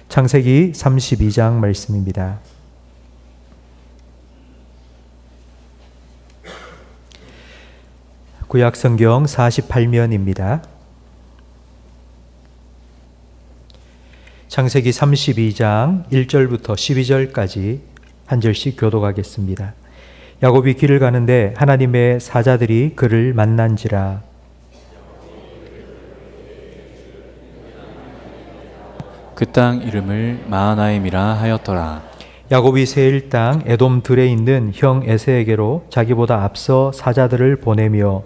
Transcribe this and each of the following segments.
창세기 32장 말씀입니다. 구약성경 48면입니다. 창세기 32장 1절부터 12절까지 한 절씩 교독하겠습니다. 야곱이 길을 가는데 하나님의 사자들이 그를 만난지라. 그 땅 이름을 마하나임이라 하였더라. 야곱이 세일 땅 에돔 들에 있는 형 에세에게로 자기보다 앞서 사자들을 보내며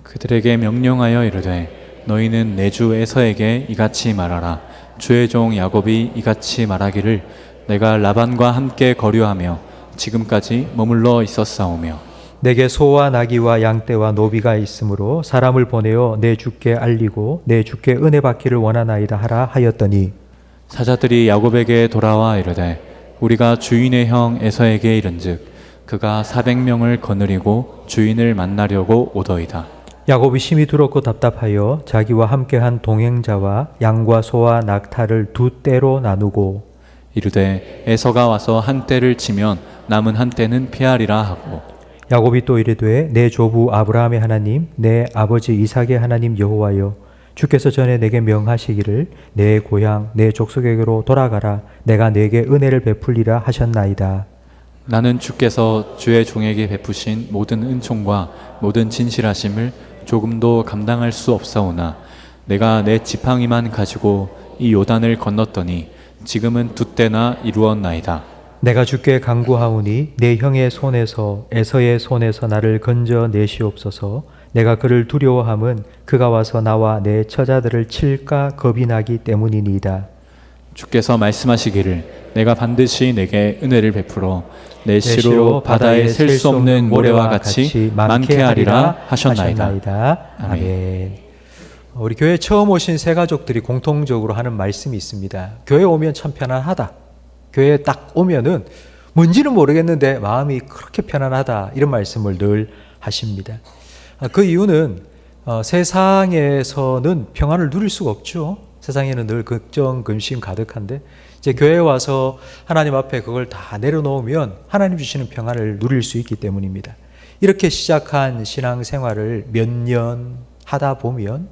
그들에게 명령하여 이르되 너희는 내 주 에서에게 이같이 말하라. 주의 종 야곱이 이같이 말하기를 내가 라반과 함께 거류하며 지금까지 머물러 있었사오며 내게 소와 나귀와 양떼와 노비가 있으므로 사람을 보내어 내 주께 알리고 내 주께 은혜 받기를 원하나이다 하라 하였더니 사자들이 야곱에게 돌아와 이르되 우리가 주인의 형 에서에게 이른즉 그가 400명을 거느리고 주인을 만나려고 오더이다. 야곱이 심히 두렵고 답답하여 자기와 함께한 동행자와 양과 소와 낙타를 두 떼로 나누고 이르되 에서가 와서 한 떼를 치면 남은 한 떼는 피하리라 하고 야곱이 또 이르되 내 조부 아브라함의 하나님 내 아버지 이삭의 하나님 여호와여 주께서 전에 내게 명하시기를 내 고향 내 족속에게로 돌아가라 내가 내게 은혜를 베풀리라 하셨나이다. 나는 주께서 주의 종에게 베푸신 모든 은총과 모든 진실하심을 조금도 감당할 수 없사오나 내가 내 지팡이만 가지고 이 요단을 건넜더니 지금은 두 때나 이루었나이다. 내가 주께 간구하오니 내 형의 손에서 에서의 손에서 나를 건져 내시옵소서. 내가 그를 두려워함은 그가 와서 나와 내 처자들을 칠까 겁이 나기 때문이니이다. 주께서 말씀하시기를 내가 반드시 내게 은혜를 베풀어 내 시로 바다에 셀 수 없는 모래와 같이 많게 하리라 하셨나이다. 아멘. 우리 교회 처음 오신 새 가족들이 공통적으로 하는 말씀이 있습니다. 교회 오면 참 편안하다. 교회에 딱 오면은 뭔지는 모르겠는데 마음이 그렇게 편안하다. 이런 말씀을 늘 하십니다. 그 이유는 세상에서는 평안을 누릴 수가 없죠. 세상에는 늘 걱정, 근심 가득한데 이제 교회에 와서 하나님 앞에 그걸 다 내려놓으면 하나님 주시는 평안을 누릴 수 있기 때문입니다. 이렇게 시작한 신앙생활을 몇 년 하다 보면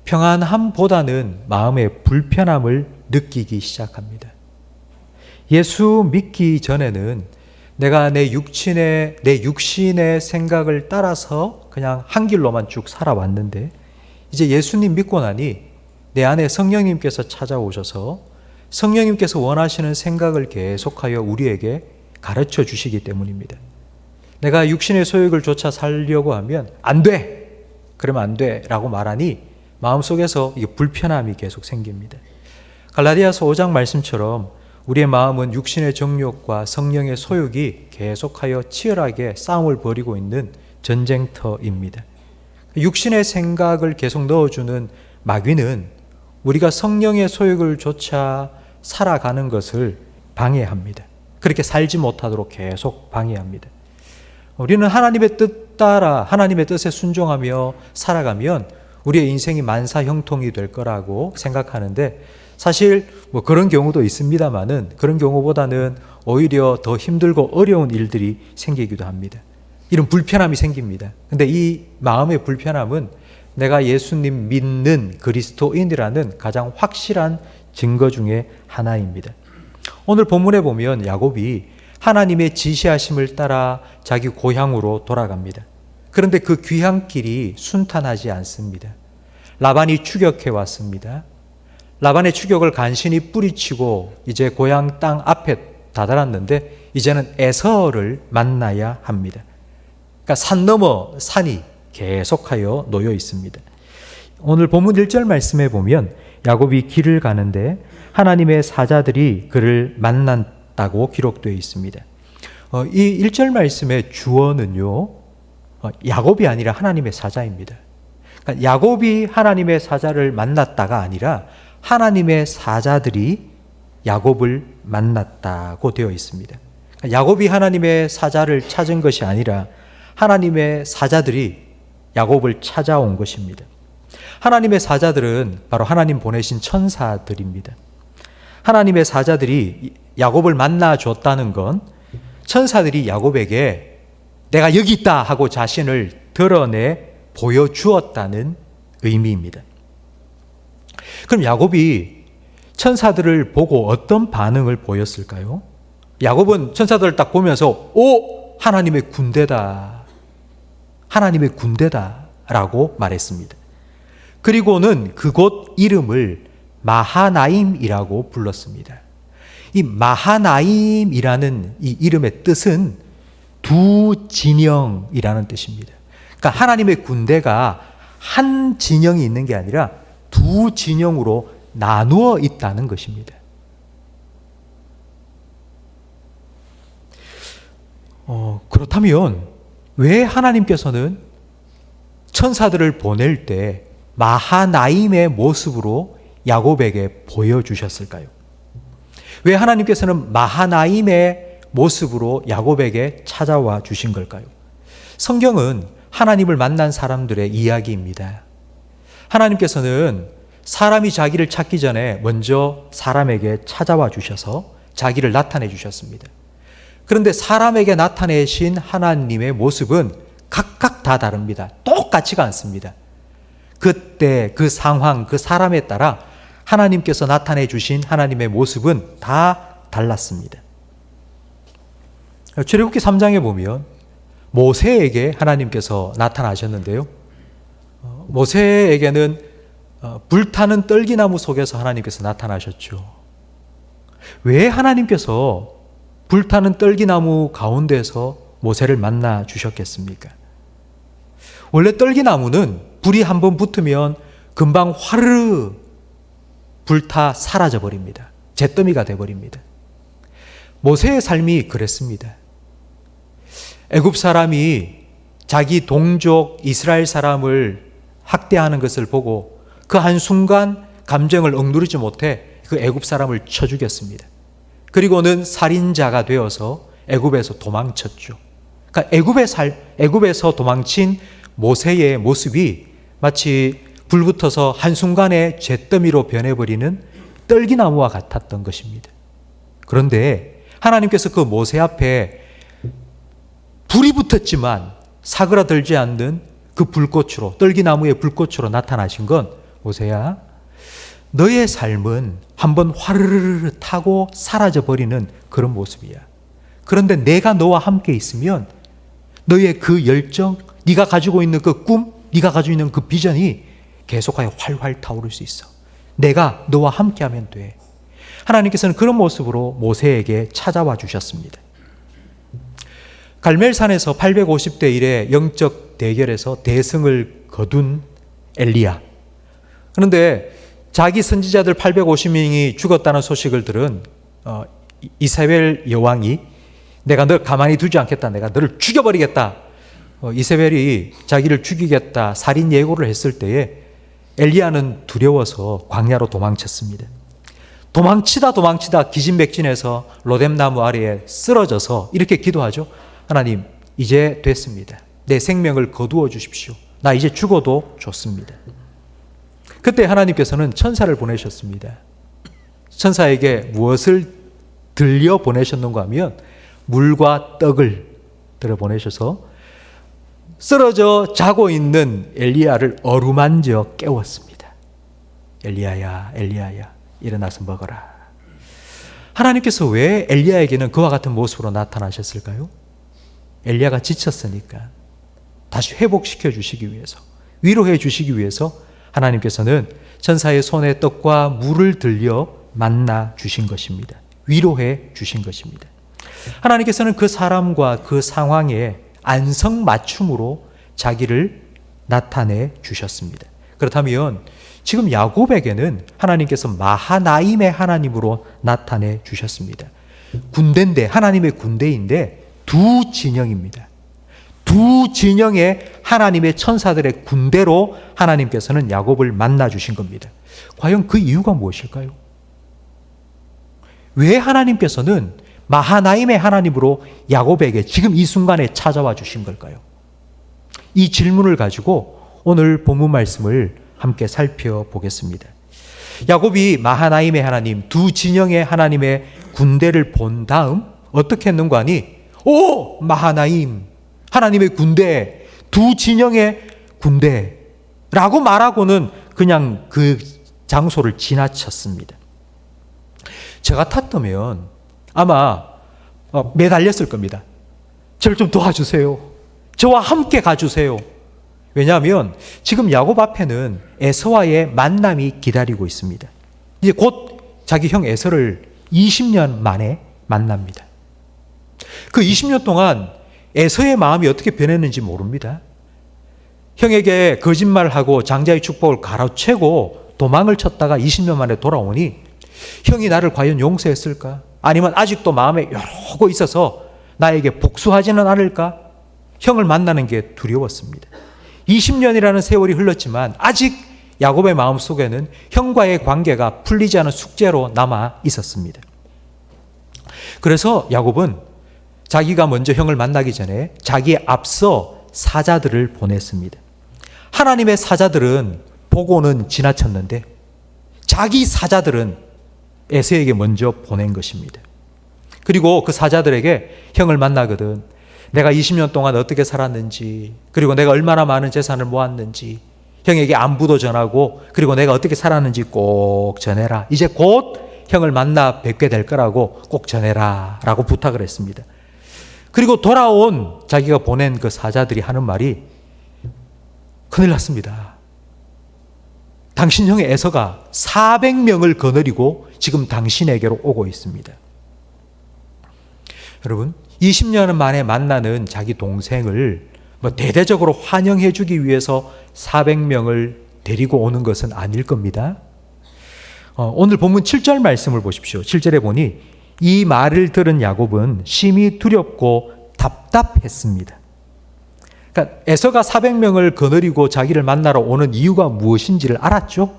평안함보다는 마음의 불편함을 느끼기 시작합니다. 예수 믿기 전에는 내가 내 육신의 생각을 따라서 그냥 한 길로만 쭉 살아왔는데 이제 예수님 믿고 나니 내 안에 성령님께서 찾아오셔서 성령님께서 원하시는 생각을 계속하여 우리에게 가르쳐 주시기 때문입니다. 내가 육신의 소욕을 쫓아 살려고 하면 안 돼! 그러면 안 돼! 라고 말하니 마음속에서 이게 불편함이 계속 생깁니다. 갈라디아서 5장 말씀처럼 우리의 마음은 육신의 정욕과 성령의 소욕이 계속하여 치열하게 싸움을 벌이고 있는 전쟁터입니다. 육신의 생각을 계속 넣어주는 마귀는 우리가 성령의 소욕을 쫓아 살아가는 것을 방해합니다. 그렇게 살지 못하도록 계속 방해합니다. 우리는 하나님의 뜻 따라 하나님의 뜻에 순종하며 살아가면 우리의 인생이 만사형통이 될 거라고 생각하는데 사실 뭐 그런 경우도 있습니다만은 그런 경우보다는 오히려 더 힘들고 어려운 일들이 생기기도 합니다. 이런 불편함이 생깁니다. 근데 이 마음의 불편함은 내가 예수님 믿는 그리스도인이라는 가장 확실한 증거 중에 하나입니다. 오늘 본문에 보면 야곱이 하나님의 지시하심을 따라 자기 고향으로 돌아갑니다. 그런데 그 귀향길이 순탄하지 않습니다. 라반이 추격해 왔습니다. 라반의 추격을 간신히 뿌리치고 이제 고향 땅 앞에 다다랐는데 이제는 에서를 만나야 합니다. 그러니까 산 너머 산이 계속하여 놓여 있습니다. 오늘 본문 1절 말씀에 보면 야곱이 길을 가는데 하나님의 사자들이 그를 만났다고 기록되어 있습니다. 이 1절 말씀의 주어는요, 야곱이 아니라 하나님의 사자입니다. 그러니까 야곱이 하나님의 사자를 만났다가 아니라 하나님의 사자들이 야곱을 만났다고 되어 있습니다. 그러니까 야곱이 하나님의 사자를 찾은 것이 아니라 하나님의 사자들이 야곱을 찾아온 것입니다. 하나님의 사자들은 바로 하나님 보내신 천사들입니다. 하나님의 사자들이 야곱을 만나 줬다는 건 천사들이 야곱에게 내가 여기 있다 하고 자신을 드러내 보여주었다는 의미입니다. 그럼 야곱이 천사들을 보고 어떤 반응을 보였을까요? 야곱은 천사들을 딱 보면서 오! 하나님의 군대다. 하나님의 군대다 라고 말했습니다. 그리고는 그곳 이름을 마하나임이라고 불렀습니다. 이 마하나임이라는 이 이름의 뜻은 두 진영이라는 뜻입니다. 그러니까 하나님의 군대가 한 진영이 있는 게 아니라 두 진영으로 나누어 있다는 것입니다. 그렇다면 왜 하나님께서는 천사들을 보낼 때 마하나임의 모습으로 야곱에게 보여주셨을까요? 왜 하나님께서는 마하나임의 모습으로 야곱에게 찾아와 주신 걸까요? 성경은 하나님을 만난 사람들의 이야기입니다. 하나님께서는 사람이 자기를 찾기 전에 먼저 사람에게 찾아와 주셔서 자기를 나타내 주셨습니다. 그런데 사람에게 나타내신 하나님의 모습은 각각 다 다릅니다. 똑같지가 않습니다. 그때 그 상황, 그 사람에 따라 하나님께서 나타내 주신 하나님의 모습은 다 달랐습니다. 출애굽기 3장에 보면 모세에게 하나님께서 나타나셨는데요. 모세에게는 불타는 떨기나무 속에서 하나님께서 나타나셨죠. 왜 하나님께서 불타는 떨기나무 가운데서 모세를 만나 주셨겠습니까? 원래 떨기나무는 불이 한번 붙으면 금방 화르르 불타 사라져 버립니다. 잿더미가 돼 버립니다. 모세의 삶이 그랬습니다. 애굽 사람이 자기 동족 이스라엘 사람을 학대하는 것을 보고 그 한순간 감정을 억누르지 못해 그 애굽 사람을 쳐 죽였습니다. 그리고는 살인자가 되어서 애굽에서 도망쳤죠. 그러니까 애굽에서 도망친 모세의 모습이 마치 불 붙어서 한순간에 잿더미로 변해버리는 떨기나무와 같았던 것입니다. 그런데 하나님께서 그 모세 앞에 불이 붙었지만 사그라들지 않는 그 불꽃으로, 떨기나무의 불꽃으로 나타나신 건 모세야, 너의 삶은 한번 화르르르 타고 사라져버리는 그런 모습이야. 그런데 내가 너와 함께 있으면 너의 그 열정, 네가 가지고 있는 그 꿈, 네가 가지고 있는 그 비전이 계속하여 활활 타오를 수 있어. 내가 너와 함께하면 돼. 하나님께서는 그런 모습으로 모세에게 찾아와 주셨습니다. 갈멜산에서 850대 1의 영적 대결에서 대승을 거둔 엘리야. 그런데 자기 선지자들 850명이 죽었다는 소식을 들은 이세벨 여왕이 내가 널 가만히 두지 않겠다. 내가 너를 죽여버리겠다. 이세벨이 자기를 죽이겠다 살인 예고를 했을 때에 엘리야는 두려워서 광야로 도망쳤습니다. 도망치다 기진맥진해서 로뎀나무 아래에 쓰러져서 이렇게 기도하죠. 하나님, 이제 됐습니다. 내 생명을 거두어 주십시오. 나 이제 죽어도 좋습니다. 그때 하나님께서는 천사를 보내셨습니다. 천사에게 무엇을 들려 보내셨는가 하면 물과 떡을 들어 보내셔서 쓰러져 자고 있는 엘리야를 어루만져 깨웠습니다. 엘리야야, 엘리야야, 일어나서 먹어라. 하나님께서 왜 엘리야에게는 그와 같은 모습으로 나타나셨을까요? 엘리야가 지쳤으니까 다시 회복시켜 주시기 위해서, 위로해 주시기 위해서 하나님께서는 천사의 손에 떡과 물을 들려 만나 주신 것입니다. 위로해 주신 것입니다. 하나님께서는 그 사람과 그 상황에 안성맞춤으로 자기를 나타내 주셨습니다. 그렇다면 지금 야곱에게는 하나님께서 마하나임의 하나님으로 나타내 주셨습니다. 군대인데, 하나님의 군대인데 두 진영입니다. 두 진영의 하나님의 천사들의 군대로 하나님께서는 야곱을 만나 주신 겁니다. 과연 그 이유가 무엇일까요? 왜 하나님께서는 마하나임의 하나님으로 야곱에게 지금 이 순간에 찾아와 주신 걸까요? 이 질문을 가지고 오늘 본문 말씀을 함께 살펴보겠습니다. 야곱이 마하나임의 하나님, 두 진영의 하나님의 군대를 본 다음 어떻게 했는가 하니, 오! 마하나임, 하나님의 군대, 두 진영의 군대라고 말하고는 그냥 그 장소를 지나쳤습니다. 저 같았다면 아마 매달렸을 겁니다. 저를 좀 도와주세요. 저와 함께 가주세요. 왜냐하면 지금 야곱 앞에는 에서와의 만남이 기다리고 있습니다. 이제 곧 자기 형 에서를 20년 만에 만납니다. 그 20년 동안 에서의 마음이 어떻게 변했는지 모릅니다. 형에게 거짓말하고 장자의 축복을 가로채고 도망을 쳤다가 20년 만에 돌아오니 형이 나를 과연 용서했을까? 아니면 아직도 마음에 여러고 있어서 나에게 복수하지는 않을까? 형을 만나는 게 두려웠습니다. 20년이라는 세월이 흘렀지만 아직 야곱의 마음속에는 형과의 관계가 풀리지 않은 숙제로 남아 있었습니다. 그래서 야곱은 자기가 먼저 형을 만나기 전에 자기에 앞서 사자들을 보냈습니다. 하나님의 사자들은 보고는 지나쳤는데 자기 사자들은 에서에게 먼저 보낸 것입니다. 그리고 그 사자들에게 형을 만나거든 내가 20년 동안 어떻게 살았는지, 그리고 내가 얼마나 많은 재산을 모았는지 형에게 안부도 전하고, 그리고 내가 어떻게 살았는지 꼭 전해라. 이제 곧 형을 만나 뵙게 될 거라고 꼭 전해라 라고 부탁을 했습니다. 그리고 돌아온 자기가 보낸 그 사자들이 하는 말이, 큰일 났습니다. 당신 형의 에서가 400명을 거느리고 지금 당신에게로 오고 있습니다. 여러분, 20년 만에 만나는 자기 동생을 대대적으로 환영해 주기 위해서 400명을 데리고 오는 것은 아닐 겁니다. 오늘 본문 7절 말씀을 보십시오. 7절에 보니 이 말을 들은 야곱은 심히 두렵고 답답했습니다. 그러니까 에서가 400명을 거느리고 자기를 만나러 오는 이유가 무엇인지를 알았죠.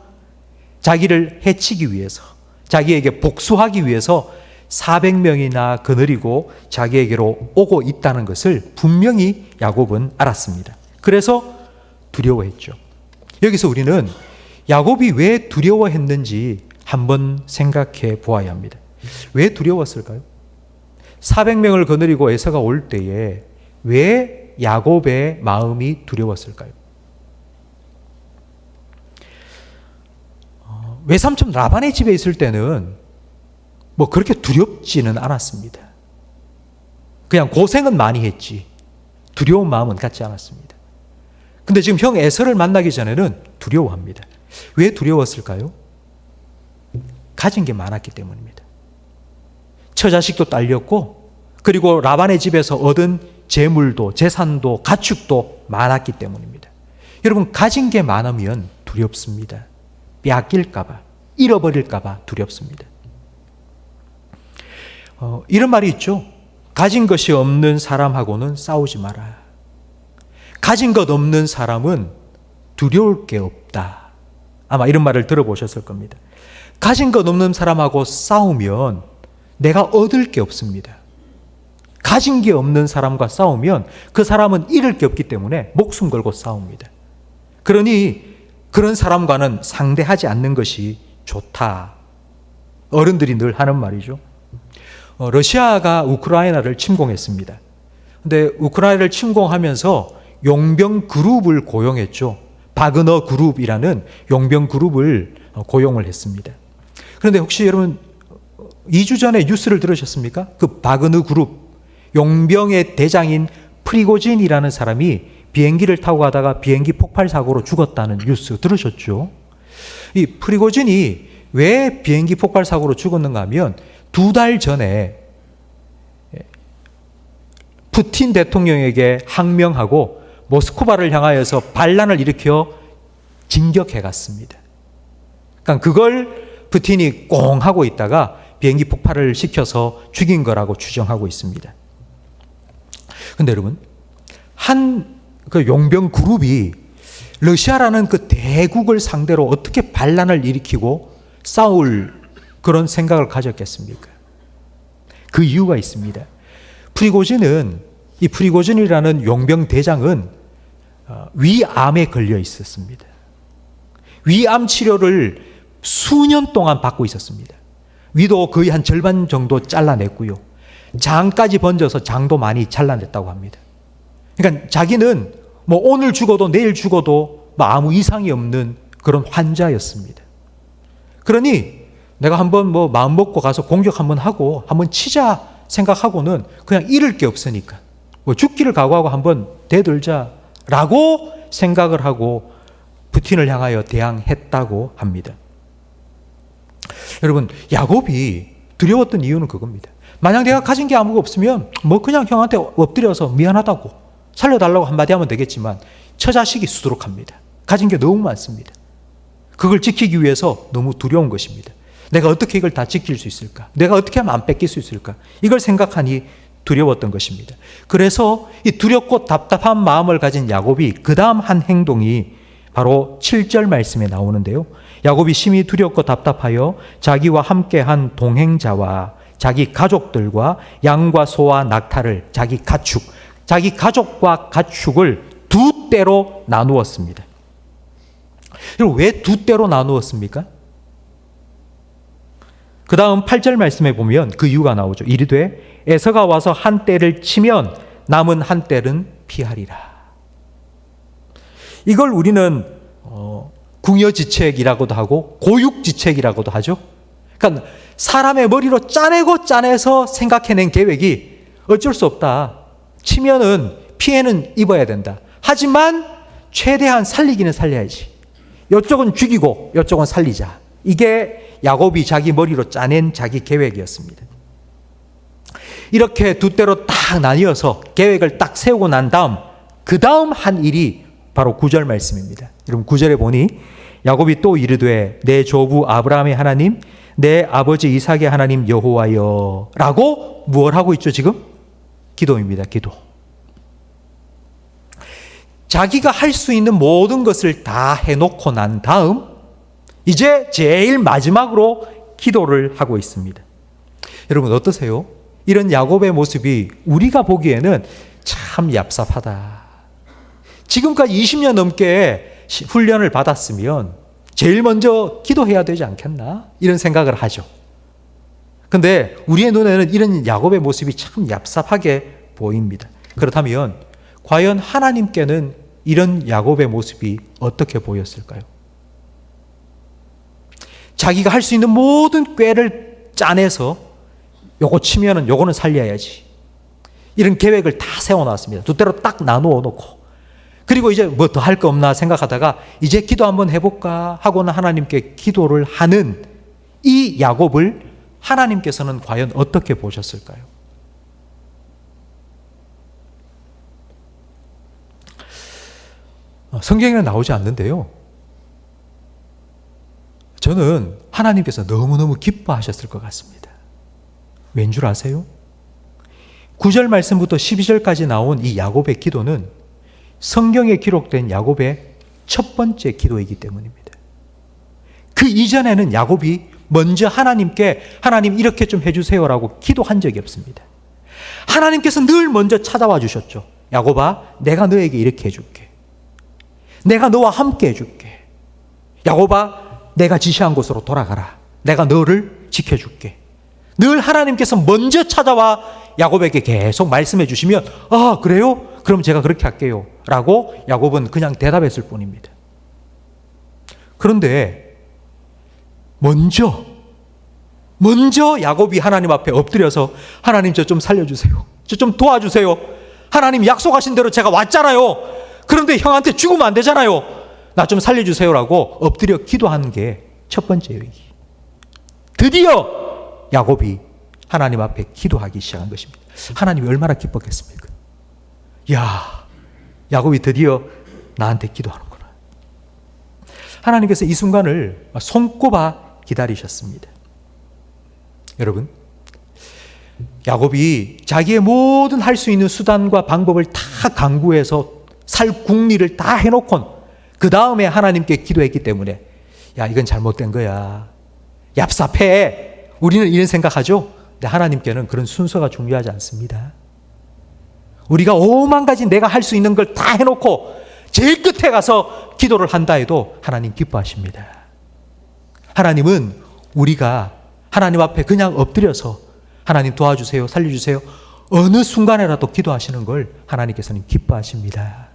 자기를 해치기 위해서, 자기에게 복수하기 위해서 400명이나 거느리고 자기에게로 오고 있다는 것을 분명히 야곱은 알았습니다. 그래서 두려워했죠. 여기서 우리는 야곱이 왜 두려워했는지 한번 생각해 보아야 합니다. 왜 두려웠을까요? 400명을 거느리고 에서가 올 때에 왜 야곱의 마음이 두려웠을까요? 외삼촌 라반의 집에 있을 때는 그렇게 두렵지는 않았습니다. 그냥 고생은 많이 했지 두려운 마음은 갖지 않았습니다. 근데 지금 형 에서를 만나기 전에는 두려워합니다. 왜 두려웠을까요? 가진 게 많았기 때문입니다. 처자식도 딸렸고, 그리고 라반의 집에서 얻은 재물도 재산도 가축도 많았기 때문입니다. 여러분, 가진 게 많으면 두렵습니다. 빼앗길까 봐, 잃어버릴까 봐 두렵습니다. 이런 말이 있죠. 가진 것이 없는 사람하고는 싸우지 마라. 가진 것 없는 사람은 두려울 게 없다. 아마 이런 말을 들어보셨을 겁니다. 가진 것 없는 사람하고 싸우면 내가 얻을 게 없습니다. 가진 게 없는 사람과 싸우면 그 사람은 잃을 게 없기 때문에 목숨 걸고 싸웁니다. 그러니 그런 사람과는 상대하지 않는 것이 좋다. 어른들이 늘 하는 말이죠. 러시아가 우크라이나를 침공했습니다. 근데 우크라이나를 침공하면서 용병 그룹을 고용했죠. 바그너 그룹이라는 용병 그룹을 고용을 했습니다. 그런데 혹시 여러분 2주 전에 뉴스를 들으셨습니까? 그 바그너 그룹 용병의 대장인 프리고진이라는 사람이 비행기를 타고 가다가 비행기 폭발 사고로 죽었다는 뉴스 들으셨죠? 이 프리고진이 왜 비행기 폭발 사고로 죽었는가 하면 2달 전에 푸틴 대통령에게 항명하고 모스크바를 향하여서 반란을 일으켜 진격해 갔습니다. 그러니까 그걸 푸틴이 꽁 하고 있다가 비행기 폭발을 시켜서 죽인 거라고 추정하고 있습니다. 근데 여러분, 그 용병 그룹이 러시아라는 그 대국을 상대로 어떻게 반란을 일으키고 싸울 그런 생각을 가졌겠습니까? 그 이유가 있습니다. 이 프리고진이라는 용병 대장은 위암에 걸려 있었습니다. 위암 치료를 수년 동안 받고 있었습니다. 위도 거의 한 절반 정도 잘라냈고요. 장까지 번져서 장도 많이 잘라냈다고 합니다. 그러니까 자기는 뭐 오늘 죽어도 내일 죽어도 뭐 아무 이상이 없는 그런 환자였습니다. 그러니 내가 한번 뭐 마음 먹고 가서 공격 한번 하고 한번 치자 생각하고는 그냥 잃을 게 없으니까 뭐 죽기를 각오하고 한번 대들자라고 생각을 하고 푸틴을 향하여 대항했다고 합니다. 여러분, 야곱이 두려웠던 이유는 그겁니다. 만약 내가 가진 게 아무것도 없으면 뭐 그냥 형한테 엎드려서 미안하다고 살려달라고 한마디 하면 되겠지만 처자식이 수두룩합니다. 가진 게 너무 많습니다. 그걸 지키기 위해서 너무 두려운 것입니다. 내가 어떻게 이걸 다 지킬 수 있을까? 내가 어떻게 하면 안 뺏길 수 있을까? 이걸 생각하니 두려웠던 것입니다. 그래서 이 두렵고 답답한 마음을 가진 야곱이 그 다음 한 행동이 바로 7절 말씀에 나오는데요. 야곱이 심히 두렵고 답답하여 자기와 함께한 동행자와 자기 가족들과 양과 소와 낙타를 자기 가축, 자기 가족과 가축을 두 떼로 나누었습니다. 왜 두 떼로 나누었습니까? 그 다음 8절 말씀에 보면 그 이유가 나오죠. 이르되 에서가 와서 한 떼를 치면 남은 한 떼는 피하리라. 이걸 우리는 궁여지책이라고도 하고 고육지책이라고도 하죠. 그러니까 사람의 머리로 짜내고 짜내서 생각해낸 계획이 어쩔 수 없다. 치면은 피해는 입어야 된다. 하지만 최대한 살리기는 살려야지. 이쪽은 죽이고 이쪽은 살리자. 이게 야곱이 자기 머리로 짜낸 자기 계획이었습니다. 이렇게 두 때로 딱 나뉘어서 계획을 딱 세우고 난 다음 그 다음 한 일이 바로 9절 말씀입니다. 여러분 9절에 보니 야곱이 또 이르되 내 조부 아브라함의 하나님 내 아버지 이삭의 하나님 여호와여 라고 무엇 하고 있죠 지금? 기도입니다. 기도. 자기가 할 수 있는 모든 것을 다 해놓고 난 다음 이제 제일 마지막으로 기도를 하고 있습니다. 여러분 어떠세요? 이런 야곱의 모습이 우리가 보기에는 참 얍삽하다. 지금까지 20년 넘게 훈련을 받았으면 제일 먼저 기도해야 되지 않겠나? 이런 생각을 하죠. 근데 우리의 눈에는 이런 야곱의 모습이 참 얍삽하게 보입니다. 그렇다면 과연 하나님께는 이런 야곱의 모습이 어떻게 보였을까요? 자기가 할 수 있는 모든 꾀를 짜내서 요거 치면은 요거는 살려야지. 이런 계획을 다 세워놨습니다. 두 때로 딱 나누어 놓고. 그리고 이제 뭐 더 할 거 없나 생각하다가 이제 기도 한번 해볼까 하고는 하나님께 기도를 하는 이 야곱을 하나님께서는 과연 어떻게 보셨을까요? 성경에는 나오지 않는데요. 저는 하나님께서 너무너무 기뻐하셨을 것 같습니다. 왠 줄 아세요? 9절 말씀부터 12절까지 나온 이 야곱의 기도는 성경에 기록된 야곱의 첫 번째 기도이기 때문입니다. 그 이전에는 야곱이 먼저 하나님께 하나님 이렇게 좀 해주세요라고 기도한 적이 없습니다. 하나님께서 늘 먼저 찾아와 주셨죠. 야곱아, 내가 너에게 이렇게 해줄게. 내가 너와 함께 해줄게. 야곱아, 내가 지시한 곳으로 돌아가라. 내가 너를 지켜줄게. 늘 하나님께서 먼저 찾아와 야곱에게 계속 말씀해 주시면 아 그래요? 그럼 제가 그렇게 할게요 라고 야곱은 그냥 대답했을 뿐입니다. 그런데 먼저 야곱이 하나님 앞에 엎드려서 하나님 저 좀 살려주세요. 저 좀 도와주세요. 하나님 약속하신 대로 제가 왔잖아요. 그런데 형한테 죽으면 안 되잖아요. 나 좀 살려주세요라고 엎드려 기도하는 게 첫 번째예요. 드디어 야곱이 하나님 앞에 기도하기 시작한 것입니다. 하나님이 얼마나 기뻤겠습니까? 야, 야곱이 드디어 나한테 기도하는구나. 하나님께서 이 순간을 손꼽아 기다리셨습니다. 여러분, 야곱이 자기의 모든 할 수 있는 수단과 방법을 다 강구해서 살 궁리를 다 해놓고 그 다음에 하나님께 기도했기 때문에 야 이건 잘못된 거야. 얍삽해. 우리는 이런 생각하죠. 근데 하나님께는 그런 순서가 중요하지 않습니다. 우리가 오만 가지 내가 할 수 있는 걸 다 해놓고 제일 끝에 가서 기도를 한다 해도 하나님 기뻐하십니다. 하나님은 우리가 하나님 앞에 그냥 엎드려서 하나님 도와주세요, 살려주세요, 어느 순간에라도 기도하시는 걸 하나님께서는 기뻐하십니다.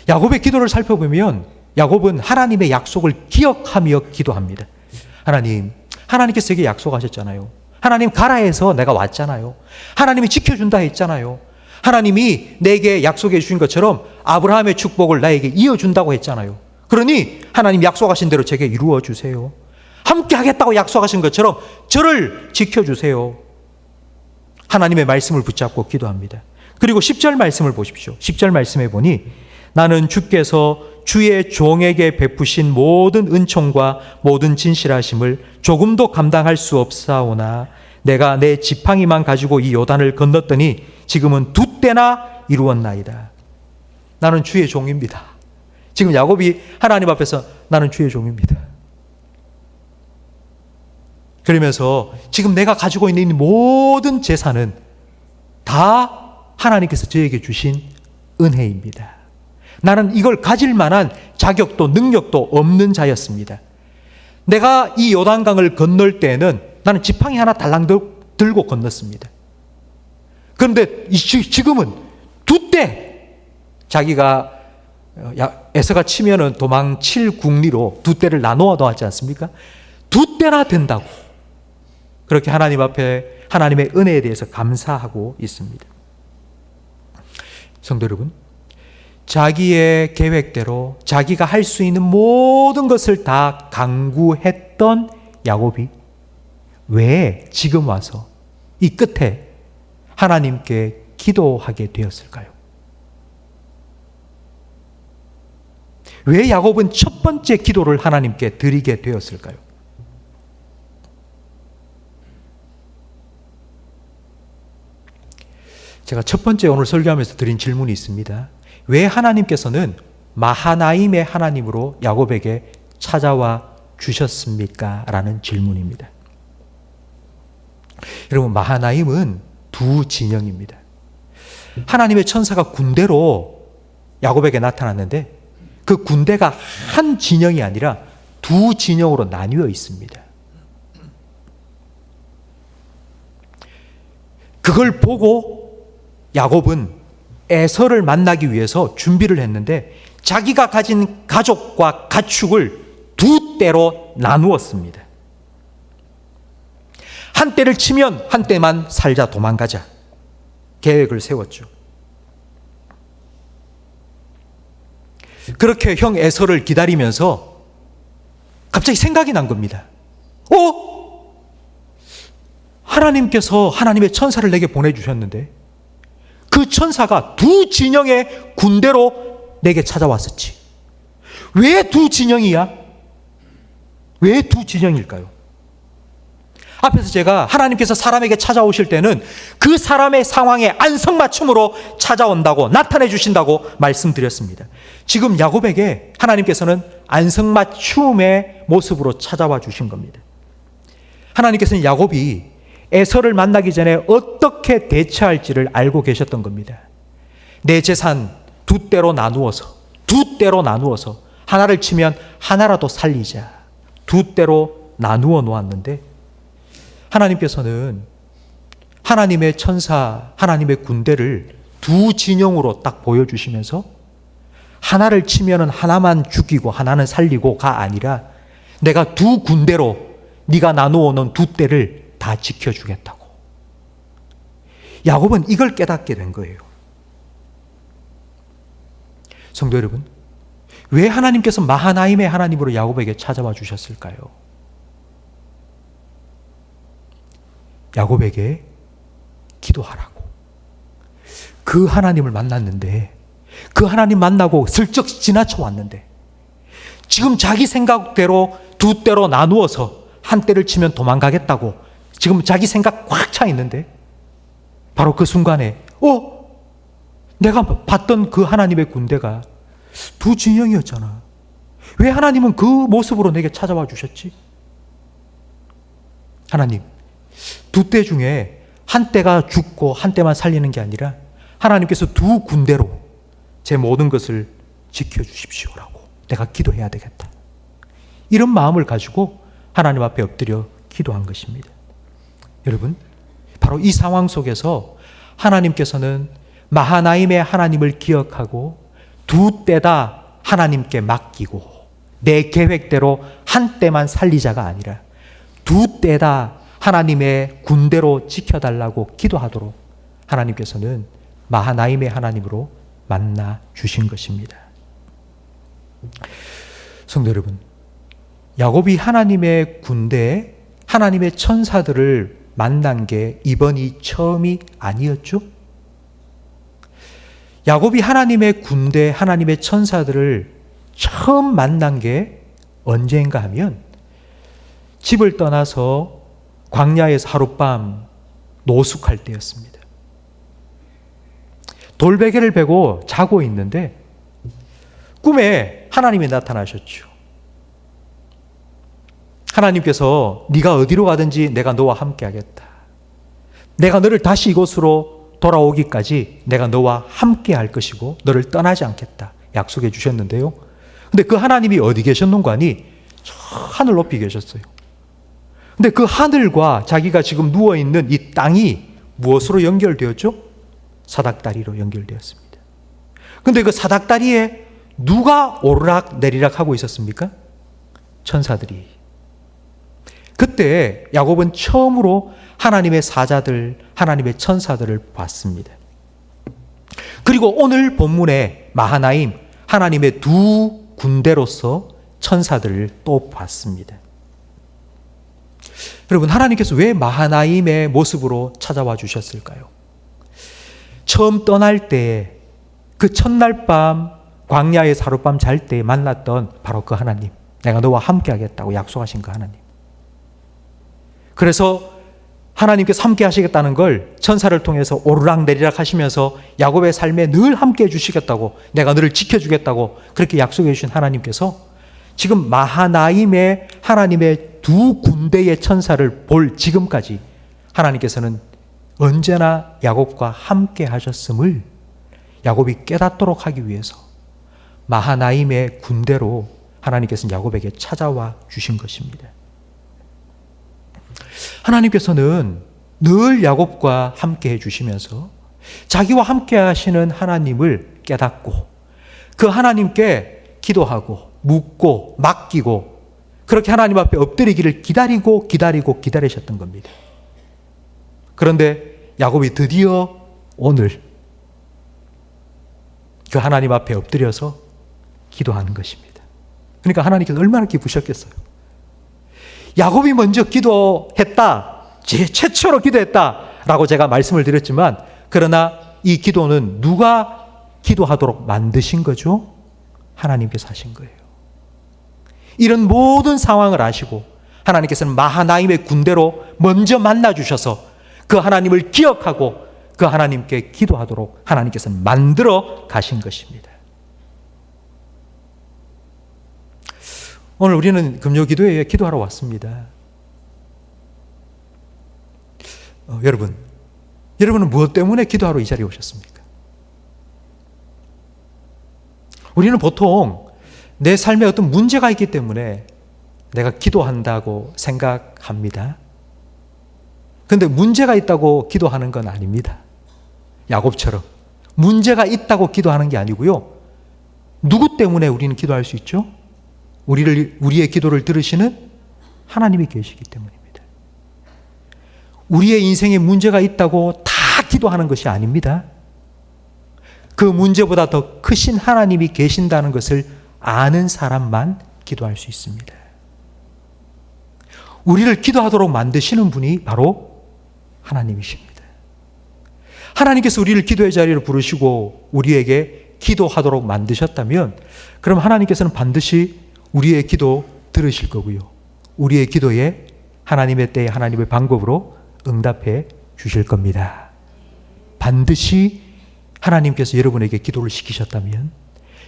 야곱의 기도를 살펴보면 야곱은 하나님의 약속을 기억하며 기도합니다. 하나님께서 제게 약속하셨잖아요. 하나님 가라 해서 내가 왔잖아요. 하나님이 지켜준다 했잖아요. 하나님이 내게 약속해 주신 것처럼 아브라함의 축복을 나에게 이어준다고 했잖아요. 그러니 하나님 약속하신 대로 제게 이루어 주세요. 함께 하겠다고 약속하신 것처럼 저를 지켜주세요. 하나님의 말씀을 붙잡고 기도합니다. 그리고 10절 말씀을 보십시오. 10절 말씀에 보니 나는 주께서 주의 종에게 베푸신 모든 은총과 모든 진실하심을 조금도 감당할 수 없사오나 내가 내 지팡이만 가지고 이 요단을 건넜더니 지금은 두 때나 이루었나이다. 나는 주의 종입니다. 지금 야곱이 하나님 앞에서 나는 주의 종입니다. 그러면서 지금 내가 가지고 있는 모든 재산은 다 하나님께서 저에게 주신 은혜입니다. 나는 이걸 가질 만한 자격도 능력도 없는 자였습니다. 내가 이 요단강을 건널 때에는 나는 지팡이 하나 달랑 들고 건넜습니다. 그런데 지금은 두 때, 자기가 에서가 치면은 도망칠 궁리로 두 때를 나누어 놓았지 않습니까? 두 때나 된다고 그렇게 하나님 앞에 하나님의 은혜에 대해서 감사하고 있습니다. 성도 여러분, 자기의 계획대로 자기가 할 수 있는 모든 것을 다 강구했던 야곱이 왜 지금 와서 이 끝에 하나님께 기도하게 되었을까요? 왜 야곱은 첫 번째 기도를 하나님께 드리게 되었을까요? 제가 첫 번째 오늘 설교하면서 드린 질문이 있습니다. 왜 하나님께서는 마하나임의 하나님으로 야곱에게 찾아와 주셨습니까? 라는 질문입니다. 여러분, 마하나임은 두 진영입니다. 하나님의 천사가 군대로 야곱에게 나타났는데 그 군대가 한 진영이 아니라 두 진영으로 나뉘어 있습니다. 그걸 보고 야곱은 에서를 만나기 위해서 준비를 했는데 자기가 가진 가족과 가축을 두 때로 나누었습니다. 한 때를 치면 한 때만 살자, 도망가자 계획을 세웠죠. 그렇게 형 에서를 기다리면서 갑자기 생각이 난 겁니다. 하나님께서 하나님의 천사를 내게 보내주셨는데 그 천사가 두 진영의 군대로 내게 찾아왔었지. 왜 두 진영이야? 왜 두 진영일까요? 앞에서 제가 하나님께서 사람에게 찾아오실 때는 그 사람의 상황에 안성맞춤으로 찾아온다고, 나타내 주신다고 말씀드렸습니다. 지금 야곱에게 하나님께서는 안성맞춤의 모습으로 찾아와 주신 겁니다. 하나님께서는 야곱이 에서를 만나기 전에 어떻게 대처할지를 알고 계셨던 겁니다. 내 재산 두 때로 나누어서 하나를 치면 하나라도 살리자, 두 때로 나누어 놓았는데 하나님께서는 하나님의 천사, 하나님의 군대를 두 진영으로 딱 보여주시면서 하나를 치면 하나만 죽이고 하나는 살리고가 아니라 내가 두 군대로 네가 나누어 놓은 두 때를 다 지켜주겠다고. 야곱은 이걸 깨닫게 된 거예요. 성도 여러분, 왜 하나님께서 마하나임의 하나님으로 야곱에게 찾아와 주셨을까요? 야곱에게 기도하라고. 그 하나님을 만났는데, 그 하나님 만나고 슬쩍 지나쳐 왔는데 지금 자기 생각대로 두 때로 나누어서 한 때를 치면 도망가겠다고 지금 자기 생각 꽉 차 있는데 바로 그 순간에 내가 봤던 그 하나님의 군대가 두 진영이었잖아. 왜 하나님은 그 모습으로 내게 찾아와 주셨지? 하나님, 두 때 중에 한 때가 죽고 한 때만 살리는 게 아니라 하나님께서 두 군대로 제 모든 것을 지켜주십시오라고 내가 기도해야 되겠다. 이런 마음을 가지고 하나님 앞에 엎드려 기도한 것입니다. 여러분, 바로 이 상황 속에서 하나님께서는 마하나임의 하나님을 기억하고 두 때다 하나님께 맡기고 내 계획대로 한 때만 살리자가 아니라 두 때다 하나님의 군대로 지켜달라고 기도하도록 하나님께서는 마하나임의 하나님으로 만나 주신 것입니다. 성도 여러분, 야곱이 하나님의 군대, 하나님의 천사들을 만난 게 이번이 처음이 아니었죠? 야곱이 하나님의 군대, 하나님의 천사들을 처음 만난 게 언제인가 하면 집을 떠나서 광야에서 하룻밤 노숙할 때였습니다. 돌베개를 베고 자고 있는데 꿈에 하나님이 나타나셨죠. 하나님께서 네가 어디로 가든지 내가 너와 함께 하겠다. 내가 너를 다시 이곳으로 돌아오기까지 내가 너와 함께 할 것이고 너를 떠나지 않겠다. 약속해 주셨는데요. 근데 그 하나님이 어디 계셨는가 하니 저 하늘 높이 계셨어요. 근데 그 하늘과 자기가 지금 누워있는 이 땅이 무엇으로 연결되었죠? 사닥다리로 연결되었습니다. 근데 그 사닥다리에 누가 오르락 내리락 하고 있었습니까? 천사들이. 그때 야곱은 처음으로 하나님의 사자들, 하나님의 천사들을 봤습니다. 그리고 오늘 본문에 마하나임, 하나님의 두 군대로서 천사들을 또 봤습니다. 여러분, 하나님께서 왜 마하나임의 모습으로 찾아와 주셨을까요? 처음 떠날 때, 그 첫날 밤 광야에서 하룻밤 잘 때 만났던 바로 그 하나님, 내가 너와 함께 하겠다고 약속하신 그 하나님. 그래서 하나님께서 함께 하시겠다는 걸 천사를 통해서 오르락내리락 하시면서 야곱의 삶에 늘 함께 해주시겠다고, 내가 너를 지켜주겠다고 그렇게 약속해 주신 하나님께서 지금 마하나임의 하나님의 두 군대의 천사를 볼 지금까지 하나님께서는 언제나 야곱과 함께 하셨음을 야곱이 깨닫도록 하기 위해서 마하나임의 군대로 하나님께서는 야곱에게 찾아와 주신 것입니다. 하나님께서는 늘 야곱과 함께 해주시면서 자기와 함께 하시는 하나님을 깨닫고 그 하나님께 기도하고 묻고 맡기고 그렇게 하나님 앞에 엎드리기를 기다리셨던 겁니다. 그런데 야곱이 드디어 오늘 그 하나님 앞에 엎드려서 기도하는 것입니다. 그러니까 하나님께서 얼마나 기쁘셨겠어요. 야곱이 먼저 기도했다, 최초로 기도했다라고 제가 말씀을 드렸지만, 그러나 이 기도는 누가 기도하도록 만드신 거죠? 하나님께서 하신 거예요. 이런 모든 상황을 아시고 하나님께서는 마하나임의 군대로 먼저 만나주셔서 그 하나님을 기억하고 그 하나님께 기도하도록 하나님께서는 만들어 가신 것입니다. 오늘 우리는 금요기도회에 기도하러 왔습니다. 여러분은 무엇 때문에 기도하러 이 자리에 오셨습니까? 우리는 보통 내 삶에 어떤 문제가 있기 때문에 내가 기도한다고 생각합니다. 그런데 문제가 있다고 기도하는 건 아닙니다. 야곱처럼 문제가 있다고 기도하는 게 아니고요. 누구 때문에 우리는 기도할 수 있죠? 우리의 기도를 들으시는 하나님이 계시기 때문입니다. 우리의 인생에 문제가 있다고 다 기도하는 것이 아닙니다. 그 문제보다 더 크신 하나님이 계신다는 것을 아는 사람만 기도할 수 있습니다. 우리를 기도하도록 만드시는 분이 바로 하나님이십니다. 하나님께서 우리를 기도의 자리로 부르시고 우리에게 기도하도록 만드셨다면 그럼 하나님께서는 반드시 우리의 기도 들으실 거고요. 우리의 기도에 하나님의 때에 하나님의 방법으로 응답해 주실 겁니다. 반드시 하나님께서 여러분에게 기도를 시키셨다면,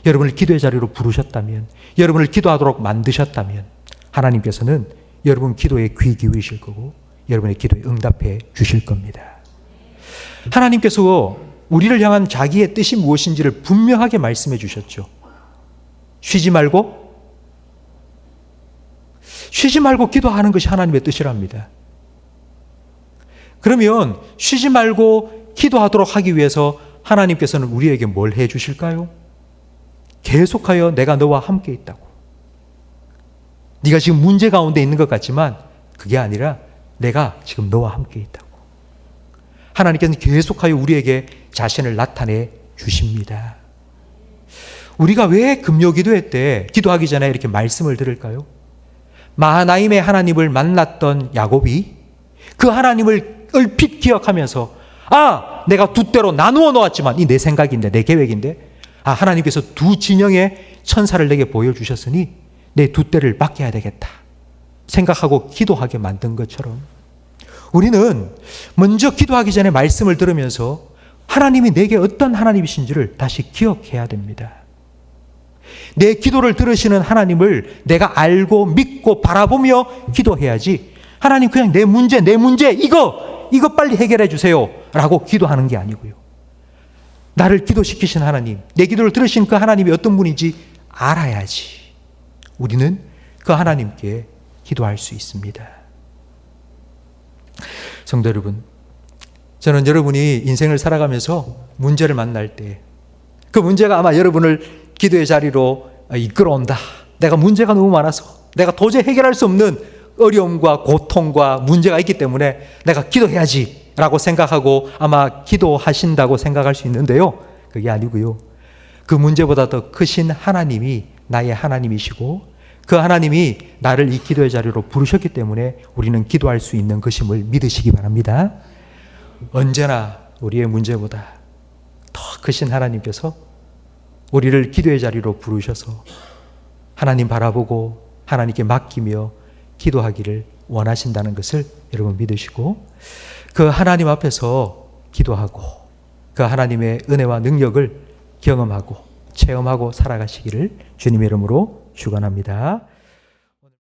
여러분을 기도의 자리로 부르셨다면, 여러분을 기도하도록 만드셨다면 하나님께서는 여러분 기도에 귀 기울이실 거고 여러분의 기도에 응답해 주실 겁니다. 하나님께서 우리를 향한 자기의 뜻이 무엇인지를 분명하게 말씀해 주셨죠. 쉬지 말고 기도하는 것이 하나님의 뜻이랍니다. 그러면 쉬지 말고 기도하도록 하기 위해서 하나님께서는 우리에게 뭘 해 주실까요? 계속하여 내가 너와 함께 있다고. 네가 지금 문제 가운데 있는 것 같지만 그게 아니라 내가 지금 너와 함께 있다고. 하나님께서는 계속하여 우리에게 자신을 나타내 주십니다. 우리가 왜 금요기도회 때 기도하기 전에 이렇게 말씀을 들을까요? 마하나임의 하나님을 만났던 야곱이 그 하나님을 얼핏 기억하면서 내가 두 때로 나누어 놓았지만 이 내 생각인데 내 계획인데 하나님께서 두 진영의 천사를 내게 보여주셨으니 내 두 때를 맡겨야 되겠다 생각하고 기도하게 만든 것처럼 우리는 먼저 기도하기 전에 말씀을 들으면서 하나님이 내게 어떤 하나님이신지를 다시 기억해야 됩니다. 내 기도를 들으시는 하나님을 내가 알고 믿고 바라보며 기도해야지 하나님 그냥 내 문제 이거 빨리 해결해 주세요 라고 기도하는 게 아니고요. 나를 기도시키신 하나님, 내 기도를 들으신 그 하나님이 어떤 분인지 알아야지 우리는 그 하나님께 기도할 수 있습니다. 성도 여러분, 저는 여러분이 인생을 살아가면서 문제를 만날 때 그 문제가 아마 여러분을 기도의 자리로 이끌어온다. 내가 문제가 너무 많아서 내가 도저히 해결할 수 없는 어려움과 고통과 문제가 있기 때문에 내가 기도해야지 라고 생각하고 아마 기도하신다고 생각할 수 있는데요. 그게 아니고요. 그 문제보다 더 크신 하나님이 나의 하나님이시고 그 하나님이 나를 이 기도의 자리로 부르셨기 때문에 우리는 기도할 수 있는 것임을 믿으시기 바랍니다. 언제나 우리의 문제보다 더 크신 하나님께서 우리를 기도의 자리로 부르셔서 하나님 바라보고 하나님께 맡기며 기도하기를 원하신다는 것을 여러분 믿으시고 그 하나님 앞에서 기도하고 그 하나님의 은혜와 능력을 경험하고 체험하고 살아가시기를 주님의 이름으로 축원합니다.